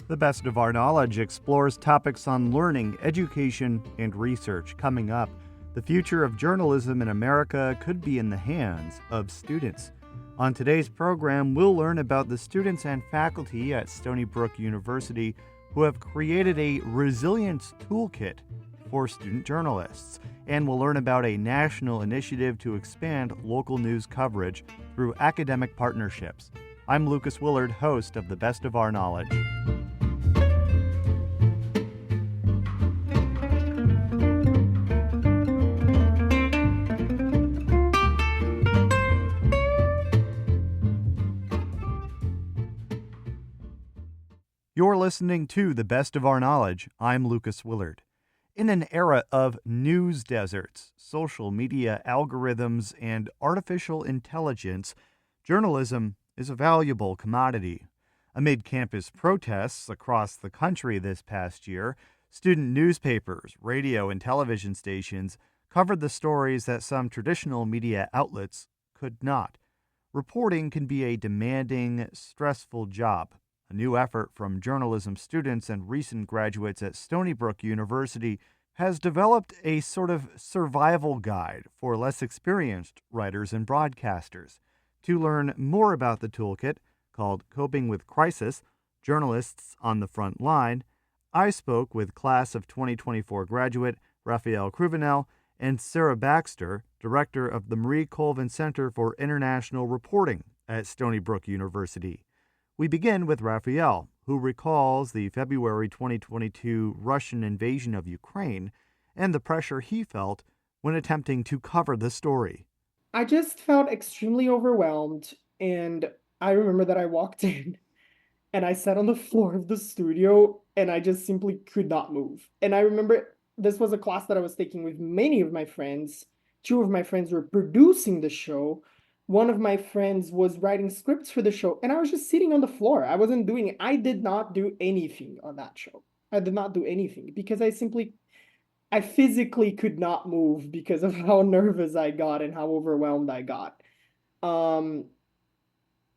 The Best of Our Knowledge explores topics on learning, education, and research. Coming up, the future of journalism in America could be in the hands of students. On today's program, we'll learn about the students and faculty at Stony Brook University who have created a resilience toolkit for student journalists. And we'll learn about a national initiative to expand local news coverage through academic partnerships. I'm Lucas Willard, host of The Best of Our Knowledge. You're listening to The Best of Our Knowledge. I'm Lucas Willard. In an era of news deserts, social media algorithms, and artificial intelligence, journalism is a valuable commodity. Amid campus protests across the country this past year, student newspapers, radio, and television stations covered the stories that some traditional media outlets could not. Reporting can be a demanding, stressful job. A new effort from journalism students and recent graduates at Stony Brook University has developed a sort of survival guide for less experienced writers and broadcasters. To learn more about the toolkit, called Coping with Crisis, Journalists on the Front Line, I spoke with class of 2024 graduate Raphael Cruvinel and Sarah Baxter, director of the Marie Colvin Center for International Reporting at Stony Brook University. We begin with Raphael, who recalls the February 2022 Russian invasion of Ukraine and the pressure he felt when attempting to cover the story. I just felt extremely overwhelmed, and I remember that I walked in and I sat on the floor of the studio and I just simply could not move. And I remember this was a class that I was taking with many of my friends. Two of my friends were producing the show. One of my friends was writing scripts for the show, and I was just sitting on the floor. I did not do anything on that show. I did not do anything because I physically could not move because of how nervous I got and how overwhelmed I got. Um,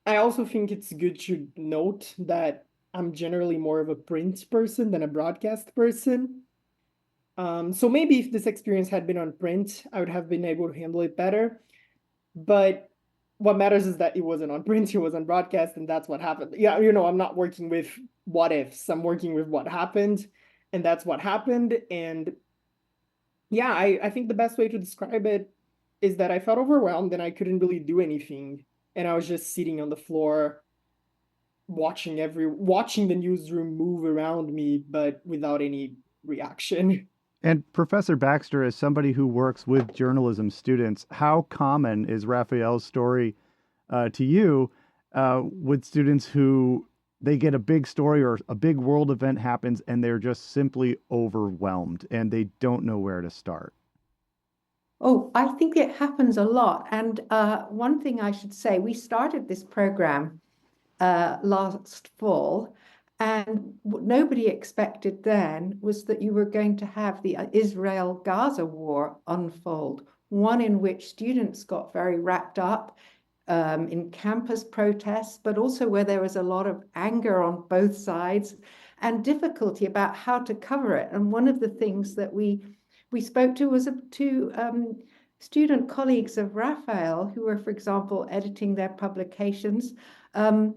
I also think it's good to note that I'm generally more of a print person than a broadcast person. So maybe if this experience had been on print, I would have been able to handle it better. But what matters is that it wasn't on print, it was on broadcast, and that's what happened. Yeah, I'm not working with what ifs. I'm working with what happened, and that's what happened. And yeah, I think the best way to describe it is that I felt overwhelmed and I couldn't really do anything. And I was just sitting on the floor watching the newsroom move around me, but without any reaction. And Professor Baxter, as somebody who works with journalism students, how common is Raphael's story to you with students who they get a big story or a big world event happens and they're just simply overwhelmed and they don't know where to start? Oh, I think it happens a lot. And one thing I should say, we started this program last fall, and what nobody expected then was that you were going to have the Israel-Gaza war unfold, one in which students got very wrapped up in campus protests, but also where there was a lot of anger on both sides and difficulty about how to cover it. And one of the things that we spoke to was to student colleagues of Raphael, who were, for example, editing their publications, who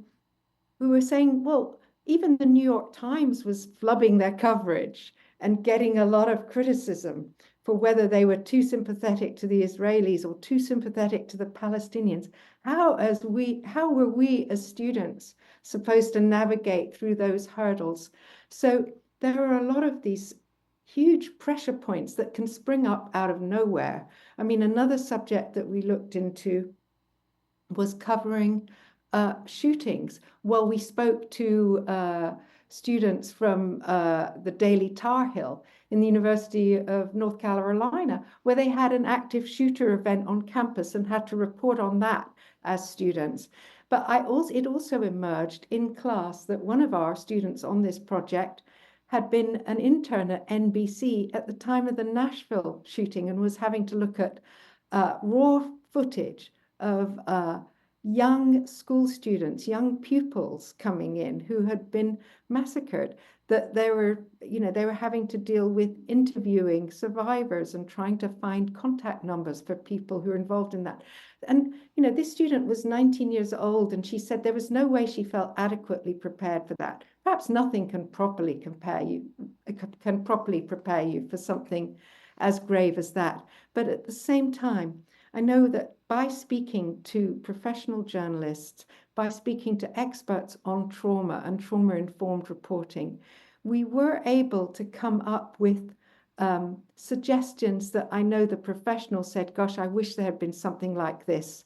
were saying, well, even the New York Times was flubbing their coverage and getting a lot of criticism for whether they were too sympathetic to the Israelis or too sympathetic to the Palestinians. How were we as students supposed to navigate through those hurdles? So there are a lot of these huge pressure points that can spring up out of nowhere. I mean, another subject that we looked into was covering shootings. Well, we spoke to students from the Daily Tar Heel in the University of North Carolina, where they had an active shooter event on campus and had to report on that as students. But it also emerged in class that one of our students on this project had been an intern at NBC at the time of the Nashville shooting and was having to look at raw footage of young school students, young pupils coming in who had been massacred, that they were, they were having to deal with interviewing survivors and trying to find contact numbers for people who are involved in that. And, this student was 19 years old, and she said there was no way she felt adequately prepared for that. Perhaps nothing can properly prepare you for something as grave as that. But at the same time, I know that by speaking to professional journalists, by speaking to experts on trauma and trauma-informed reporting, we were able to come up with suggestions that I know the professionals said, gosh, I wish there had been something like this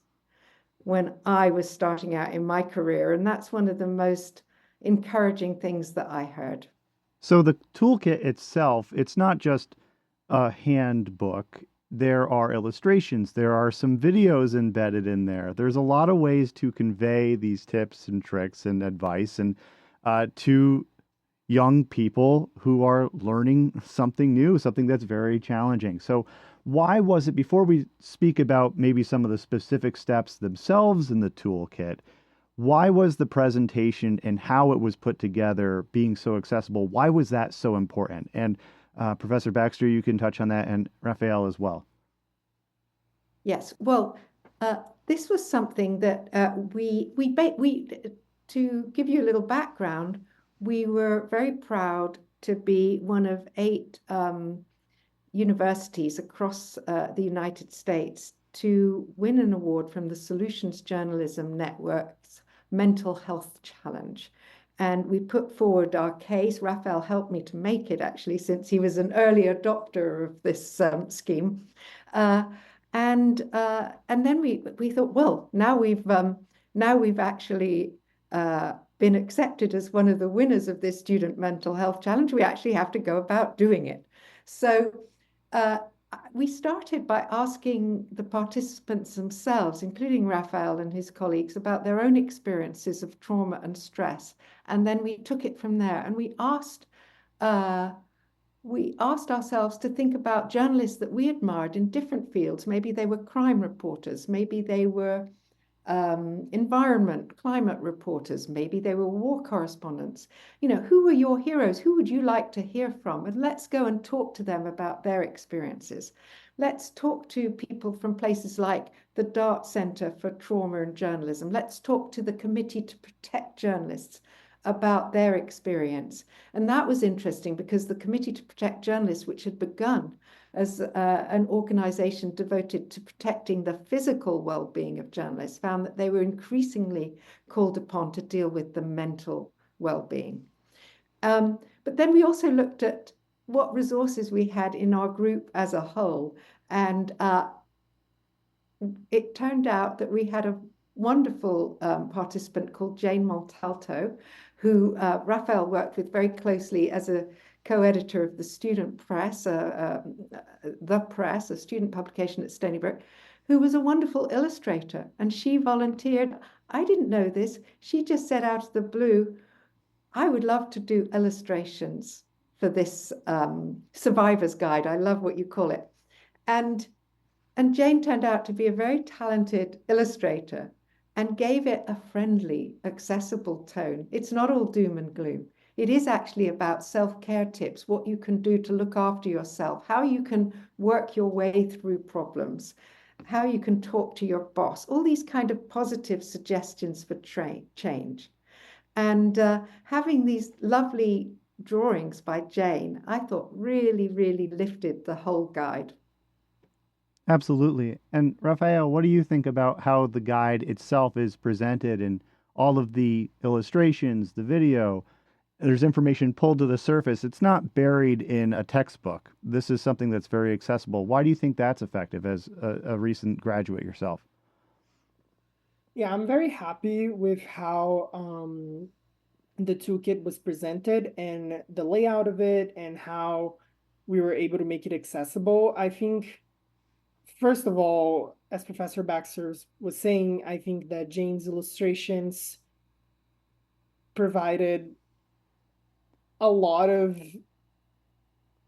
when I was starting out in my career. And that's one of the most encouraging things that I heard. So the toolkit itself, it's not just a handbook. There are illustrations, there are some videos embedded in there. There's a lot of ways to convey these tips and tricks and advice and to young people who are learning something new, something that's very challenging. So why was it, before we speak about maybe some of the specific steps themselves in the toolkit, why was the presentation and how it was put together being so accessible? Why was that so important? And Professor Baxter, you can touch on that, and Raphael as well. Yes, well, this was something that to give you a little background, we were very proud to be one of 8 universities across the United States to win an award from the Solutions Journalism Network's Mental Health Challenge. And we put forward our case. Raphael helped me to make it, actually, since he was an early adopter of this scheme. And then we thought, well, now we've actually been accepted as one of the winners of this Student Mental Health Challenge. We actually have to go about doing it. So we started by asking the participants themselves, including Raphael and his colleagues, about their own experiences of trauma and stress. And then we took it from there, and we asked ourselves to think about journalists that we admired in different fields. Maybe they were crime reporters, maybe they were environment, climate reporters, maybe they were war correspondents. Who were your heroes? Who would you like to hear from? And let's go and talk to them about their experiences. Let's talk to people from places like the Dart Center for Trauma and Journalism. Let's talk to the Committee to Protect Journalists about their experience. And that was interesting because the Committee to Protect Journalists, which had begun as an organization devoted to protecting the physical well-being of journalists, found that they were increasingly called upon to deal with the mental well-being. But then we also looked at what resources we had in our group as a whole. And it turned out that we had a wonderful participant called Jane Montalto, who Raphael worked with very closely as a co-editor of the Student Press, The Press, a student publication at Stony Brook, who was a wonderful illustrator. And she volunteered. I didn't know this. She just said out of the blue, I would love to do illustrations for this survivor's guide. I love what you call it. And Jane turned out to be a very talented illustrator and gave it a friendly, accessible tone. It's not all doom and gloom. It is actually about self-care tips, what you can do to look after yourself, how you can work your way through problems, how you can talk to your boss, all these kind of positive suggestions for change. And having these lovely drawings by Jane, I thought really, really lifted the whole guide. Absolutely. And Raphael, what do you think about how the guide itself is presented and all of the illustrations, the video? There's information pulled to the surface. It's not buried in a textbook. This is something that's very accessible. Why do you think that's effective as a recent graduate yourself? Yeah, I'm very happy with how the toolkit was presented and the layout of it and how we were able to make it accessible. I think, first of all, as Professor Baxter was saying, I think that Jane's illustrations provided a lot of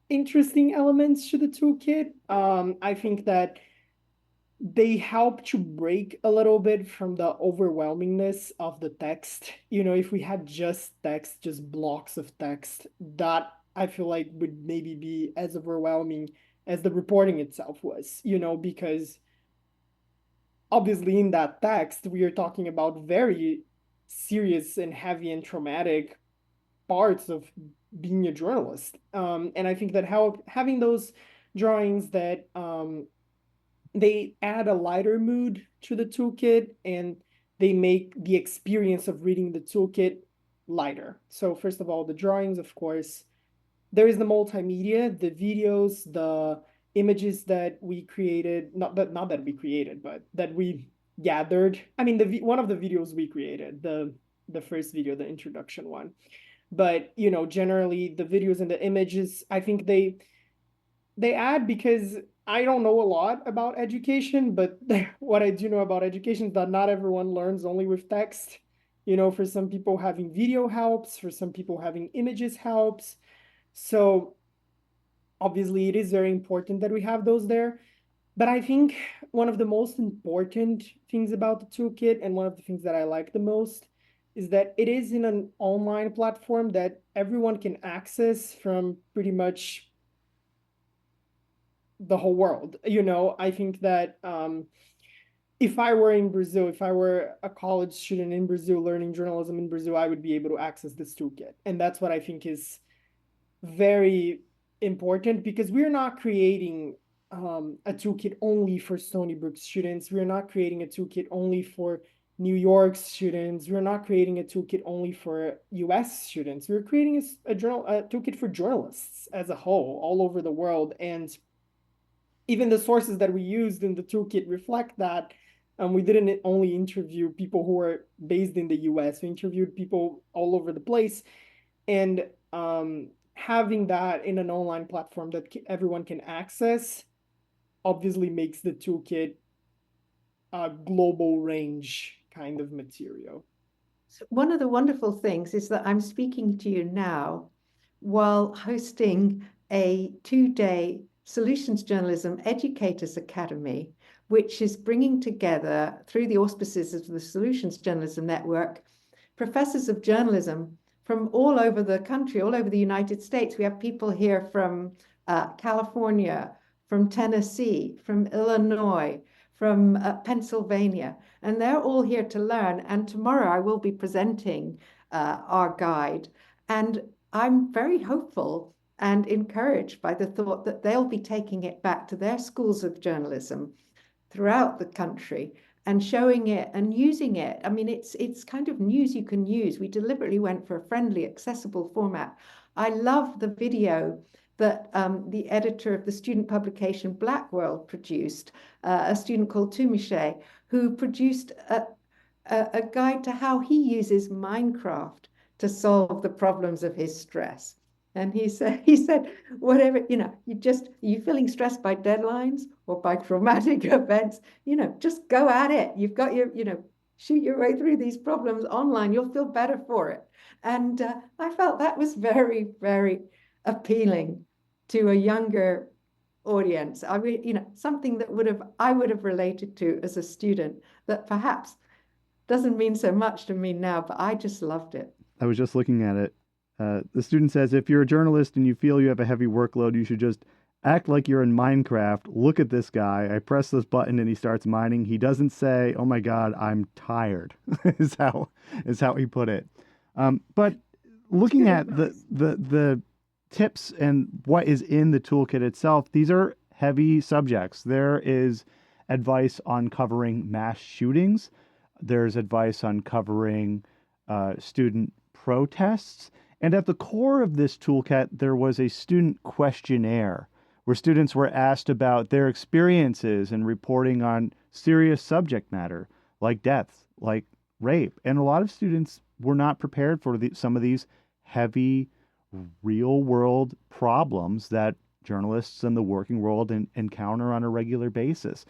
interesting elements to the toolkit. I think that they help to break a little bit from the overwhelmingness of the text. If we had just text, just blocks of text, that I feel like would maybe be as overwhelming as the reporting itself was, because obviously in that text, we are talking about very serious and heavy and traumatic parts of being a journalist. And I think that having those drawings that they add a lighter mood to the toolkit, and they make the experience of reading the toolkit lighter. So first of all, the drawings, of course, there is the multimedia, the videos, the images that we created, not that we created, but that we gathered. I mean, one of the videos we created, the first video, the introduction one. But generally the videos and the images, I think they add, because I don't know a lot about education, but what I do know about education is that not everyone learns only with text. For some people, having video helps, for some people, having images helps. So obviously, it is very important that we have those there. But I think one of the most important things about the toolkit, and one of the things that I like the most, is that it is in an online platform that everyone can access from pretty much the whole world. I think that if I were in Brazil, if I were a college student in Brazil learning journalism in Brazil, I would be able to access this toolkit. And that's what I think is very important, because we're not creating a toolkit only for Stony Brook students. We're not creating a toolkit only for New York students. We're not creating a toolkit only for US students. We're creating a toolkit for journalists as a whole, all over the world. And even the sources that we used in the toolkit reflect that. We didn't only interview people who were based in the US, we interviewed people all over the place. And having that in an online platform that everyone can access obviously makes the toolkit a global range kind of material. So one of the wonderful things is that I'm speaking to you now while hosting a 2-day Solutions Journalism Educators Academy, which is bringing together, through the auspices of the Solutions Journalism Network, professors of journalism from all over the country, all over the United States. We have people here from California, from Tennessee, from Illinois, from Pennsylvania, and they're all here to learn. And tomorrow I will be presenting our guide. And I'm very hopeful and encouraged by the thought that they'll be taking it back to their schools of journalism throughout the country and showing it and using it. I mean, it's kind of news you can use. We deliberately went for a friendly, accessible format. I love the video that the editor of the student publication Black World produced, a student called Tumiche, who produced a guide to how he uses Minecraft to solve the problems of his stress. And he said, whatever, you feeling stressed by deadlines or by traumatic events, just go at it. You've got shoot your way through these problems online. You'll feel better for it. And I felt that was very, very appealing to a younger audience. I mean, something that I would have related to as a student that perhaps doesn't mean so much to me now, but I just loved it. I was just looking at it. The student says, if you're a journalist and you feel you have a heavy workload, you should just act like you're in Minecraft. Look at this guy. I press this button and he starts mining. He doesn't say, "Oh my God, I'm tired," is how he put it. But looking at the tips and what is in the toolkit itself, these are heavy subjects. There is advice on covering mass shootings. There's advice on covering student protests. And at the core of this toolkit, there was a student questionnaire where students were asked about their experiences in reporting on serious subject matter, like death, like rape. And a lot of students were not prepared for some of these heavy, real world problems that journalists and the working world encounter on a regular basis.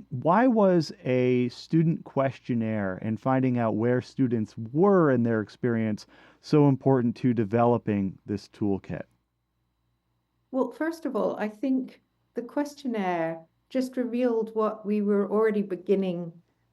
Why was a student questionnaire and finding out where students were in their experience so important to developing this toolkit? Well, first of all, I think the questionnaire just revealed what we were already beginning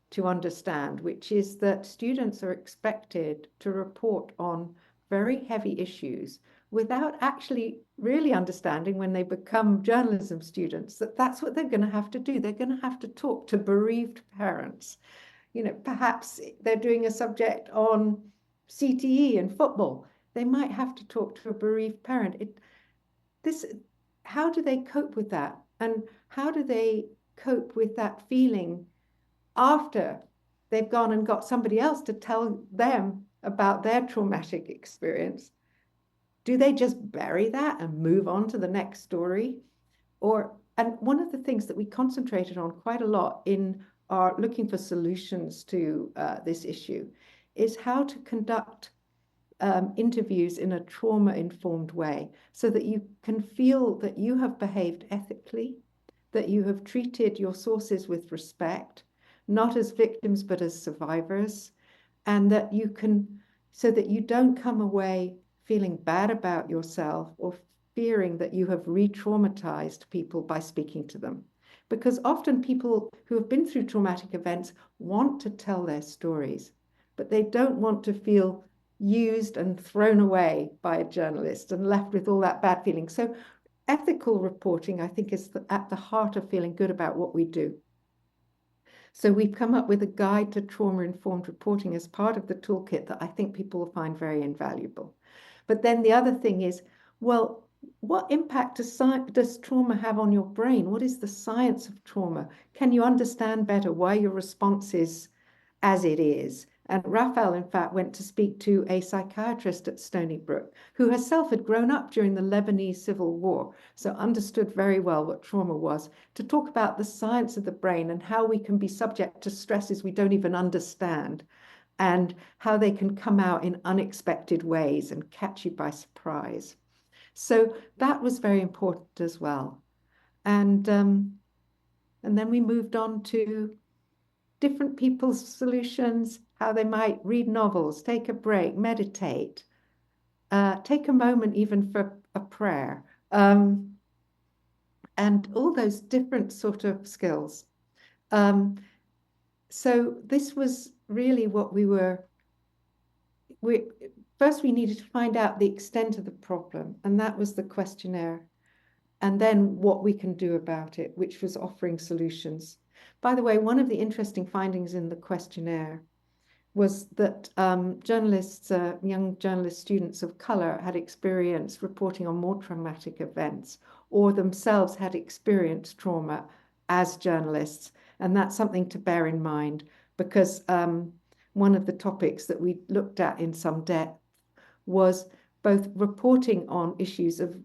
to understand, which is that students are expected to report on very heavy issues without actually really understanding when they become journalism students that that's what they're going to have to do. They're going to have to talk to bereaved parents. You know, perhaps they're doing a subject on CTE and football. They might have to talk to a bereaved parent. How do they cope with that? And how do they cope with that feeling after they've gone and got somebody else to tell them about their traumatic experience? Do they just bury that and move on to the next story? And one of the things that we concentrated on quite a lot in our looking for solutions to this issue is how to conduct interviews in a trauma-informed way so that you can feel that you have behaved ethically, that you have treated your sources with respect, not as victims but as survivors, and that you can, so that you don't come away feeling bad about yourself or fearing that you have re-traumatized people by speaking to them. Because often people who have been through traumatic events want to tell their stories, but they don't want to feel used and thrown away by a journalist and left with all that bad feeling. So ethical reporting, I think, is at the heart of feeling good about what we do. So we've come up with a guide to trauma-informed reporting as part of the toolkit that I think people will find very invaluable. But then the other thing is, well, what impact does trauma have on your brain? What is the science of trauma? Can you understand better why your response is as it is? And Raphael, in fact, went to speak to a psychiatrist at Stony Brook who herself had grown up during the Lebanese Civil War, so understood very well what trauma was, to talk about the science of the brain and how we can be subject to stresses we don't even understand and how they can come out in unexpected ways and catch you by surprise. So that was very important as well. And then we moved on to different people's solutions, how they might read novels, take a break, meditate, take a moment even for a prayer, and all those different sort of skills. So this was really what first we needed to find out the extent of the problem, and that was the questionnaire, and then what we can do about it, which was offering solutions. By the way, one of the interesting findings in the questionnaire was that young journalist students of color had experienced reporting on more traumatic events or themselves had experienced trauma as journalists. And that's something to bear in mind because one of the topics that we looked at in some depth was both reporting on issues of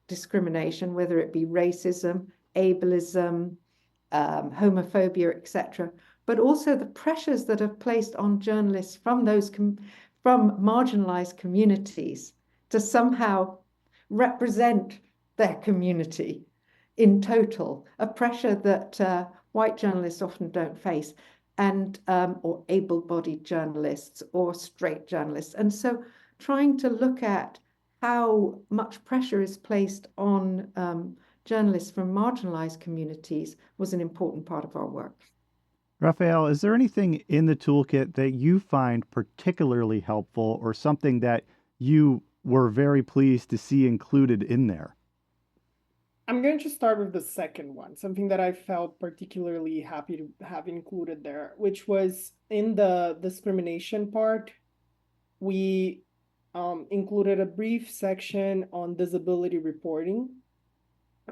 discrimination, whether it be racism, ableism, homophobia, etc., but also the pressures that are placed on journalists from marginalized communities to somehow represent their community in total, a pressure that white journalists often don't face, and or able-bodied journalists or straight journalists. And so trying to look at how much pressure is placed on journalists from marginalized communities was an important part of our work. Raphael, is there anything in the toolkit that you find particularly helpful or something that you were very pleased to see included in there? I'm going to start with the second one, something that I felt particularly happy to have included there, which was in the discrimination part. We included a brief section on disability reporting,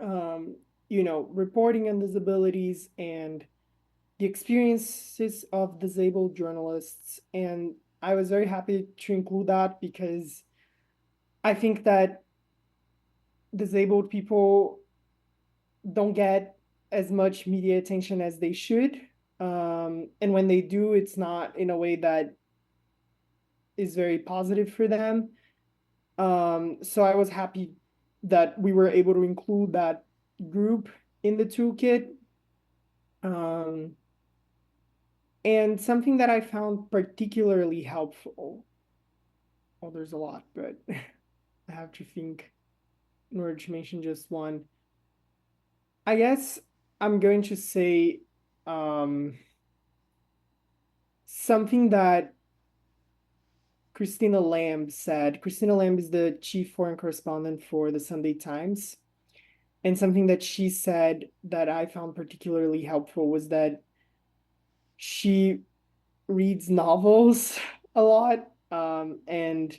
reporting on disabilities and the experiences of disabled journalists. And I was very happy to include that because I think that disabled people don't get as much media attention as they should. And when they do, it's not in a way that is very positive for them. So I was happy that we were able to include that group in the toolkit. And something that I found particularly helpful, well, there's a lot, but I have to think in order to mention just one. I guess I'm going to say something that Christina Lamb said. Christina Lamb is the chief foreign correspondent for the Sunday Times. And something that she said that I found particularly helpful was that she reads novels a lot, and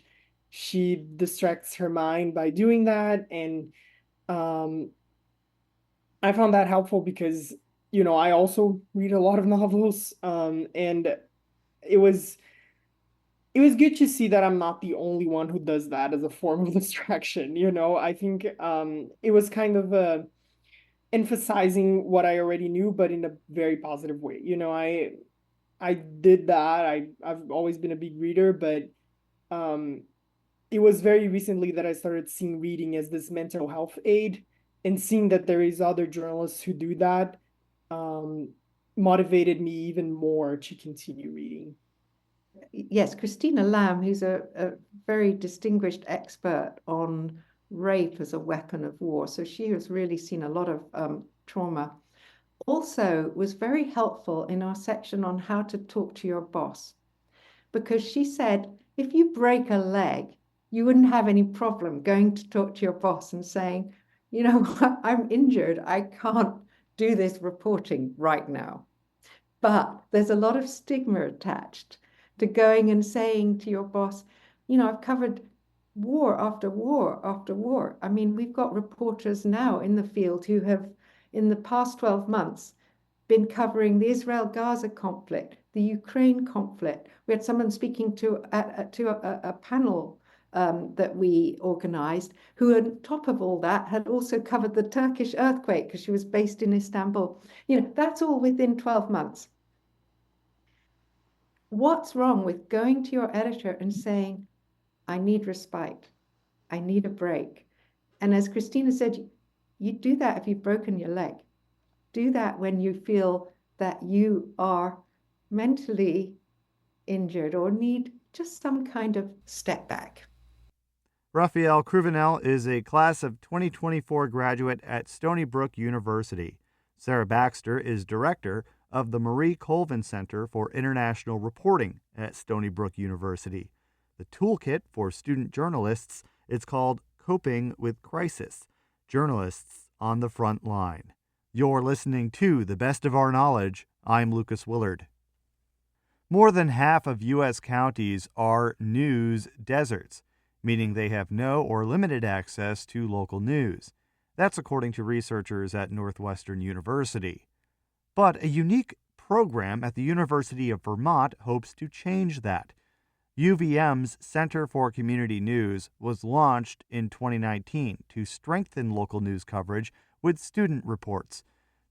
she distracts her mind by doing that. And um, I found that helpful because, I also read a lot of novels, and it was it was good to see that I'm not the only one who does that as a form of distraction. I think it was kind of emphasizing what I already knew, but in a very positive way. I did that. I've always been a big reader, but um, it was very recently that I started seeing reading as this mental health aid, and seeing that there is other journalists who do that um, motivated me even more to continue reading. Yes, Christina Lamb, who's a very distinguished expert on rape as a weapon of war. So she has really seen a lot of trauma. Also was very helpful in our section on how to talk to your boss, because she said if you break a leg, you wouldn't have any problem going to talk to your boss and saying, I'm injured, I can't do this reporting right now. But there's a lot of stigma attached to going and saying to your boss, I've covered war after war after war. I mean, we've got reporters now in the field who have, in the past 12 months, been covering the Israel-Gaza conflict, the Ukraine conflict. We had someone speaking to a panel that we organized, who on top of all that had also covered the Turkish earthquake because she was based in Istanbul. That's all within 12 months. What's wrong with going to your editor and saying, I need respite, I need a break? And as Christina said, you do that if you've broken your leg. Do that when you feel that you are mentally injured or need just some kind of step back. Raphael Cruvinel is a class of 2024 graduate at Stony Brook University. Sarah Baxter is director of the Marie Colvin Center for International Reporting at Stony Brook University. The toolkit for student journalists is called Coping with Crisis: Journalists on the Front Line. You're listening to The Best of Our Knowledge. I'm Lucas Willard. More than half of U.S. counties are news deserts, meaning they have no or limited access to local news. That's according to researchers at Northwestern University. But a unique program at the University of Vermont hopes to change that. UVM's Center for Community News was launched in 2019 to strengthen local news coverage with student reports.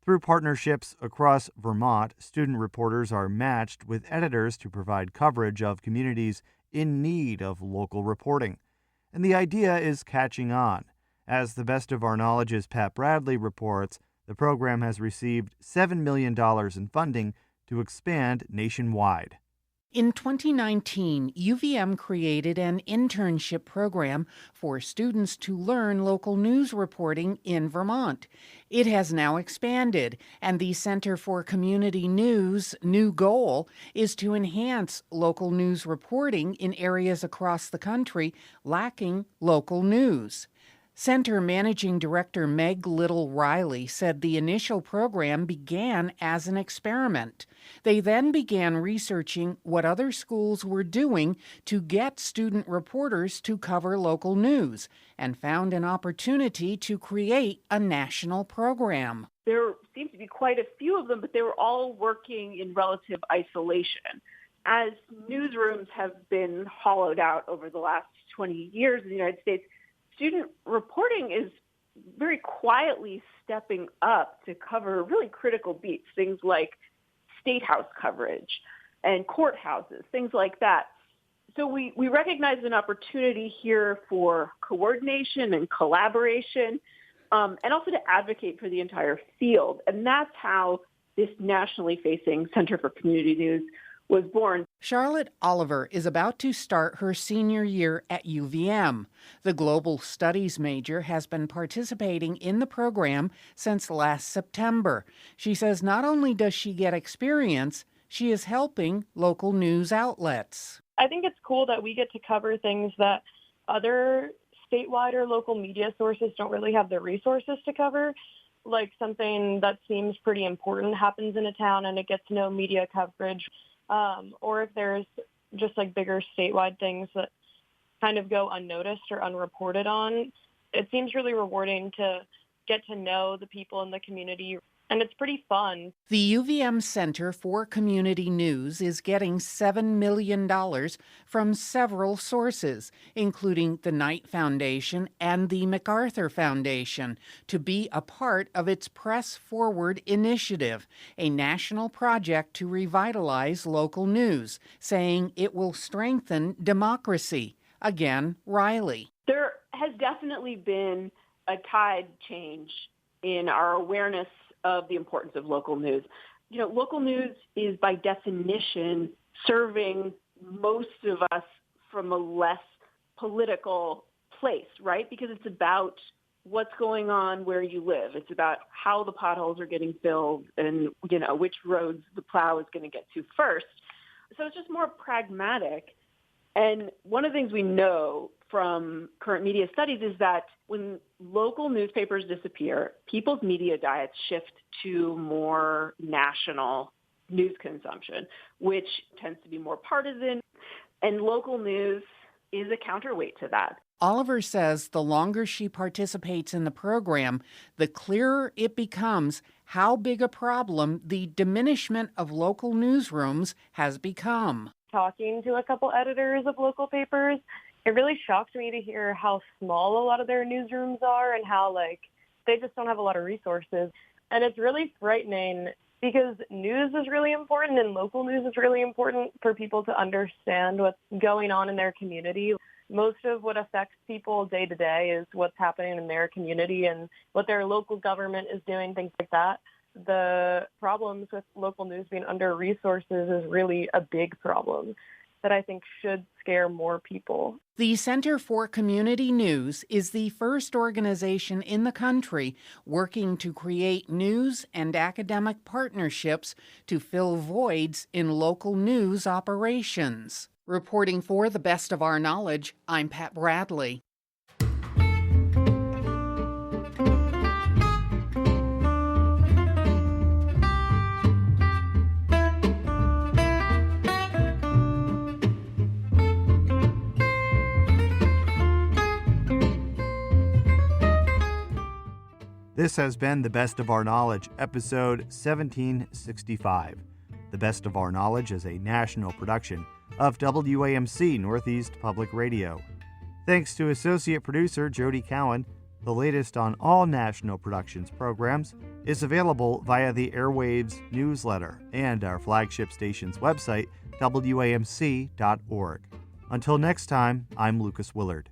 Through partnerships across Vermont, student reporters are matched with editors to provide coverage of communities in need of local reporting. And the idea is catching on. As The Best of Our Knowledge's Pat Bradley reports, the program has received $7 million in funding to expand nationwide. In 2019, UVM created an internship program for students to learn local news reporting in Vermont. It has now expanded, and the Center for Community News' new goal is to enhance local news reporting in areas across the country lacking local news. Center Managing Director Meg Little-Riley said the initial program began as an experiment. They then began researching what other schools were doing to get student reporters to cover local news and found an opportunity to create a national program. There seemed to be quite a few of them, but they were all working in relative isolation. As newsrooms have been hollowed out over the last 20 years in the United States, student reporting is very quietly stepping up to cover really critical beats, things like state house coverage and courthouses, things like that. So we recognize an opportunity here for coordination and collaboration, and also to advocate for the entire field. And that's how this nationally facing Center for Community News was born. Charlotte Oliver is about to start her senior year at UVM. The Global Studies major has been participating in the program since last September. She says not only does she get experience, she is helping local news outlets. I think it's cool that we get to cover things that other statewide or local media sources don't really have the resources to cover. Like something that seems pretty important happens in a town and it gets no media coverage. Or if there's just like bigger statewide things that kind of go unnoticed or unreported on, it seems really rewarding to get to know the people in the community. And it's pretty fun. The UVM Center for Community News is getting $7 million from several sources, including the Knight Foundation and the MacArthur Foundation, to be a part of its Press Forward initiative, a national project to revitalize local news, saying it will strengthen democracy. Again, Riley. There has definitely been a tide change in our awareness of the importance of local news. You know, local news is by definition serving most of us from a less political place, right? Because it's about what's going on where you live. It's about how the potholes are getting filled and, you know, which roads the plow is going to get to first. So it's just more pragmatic. And one of the things we know from current media studies is that when local newspapers disappear, people's media diets shift to more national news consumption, which tends to be more partisan, and local news is a counterweight to that. Oliver says the longer she participates in the program, the clearer it becomes how big a problem the diminishment of local newsrooms has become. Talking to a couple editors of local papers, it really shocked me to hear how small a lot of their newsrooms are and how, they just don't have a lot of resources. And it's really frightening because news is really important and local news is really important for people to understand what's going on in their community. Most of what affects people day to day is what's happening in their community and what their local government is doing, things like that. The problems with local news being under-resources is really a big problem that I think should scare more people. The Center for Community News is the first organization in the country working to create news and academic partnerships to fill voids in local news operations. Reporting for the Best of Our Knowledge, I'm Pat Bradley. This has been The Best of Our Knowledge, episode 1765. The Best of Our Knowledge is a national production of WAMC Northeast Public Radio. Thanks to associate producer Jody Cowan. The latest on all National Productions programs is available via the Airwaves newsletter and our flagship station's website, WAMC.org. Until next time, I'm Lucas Willard.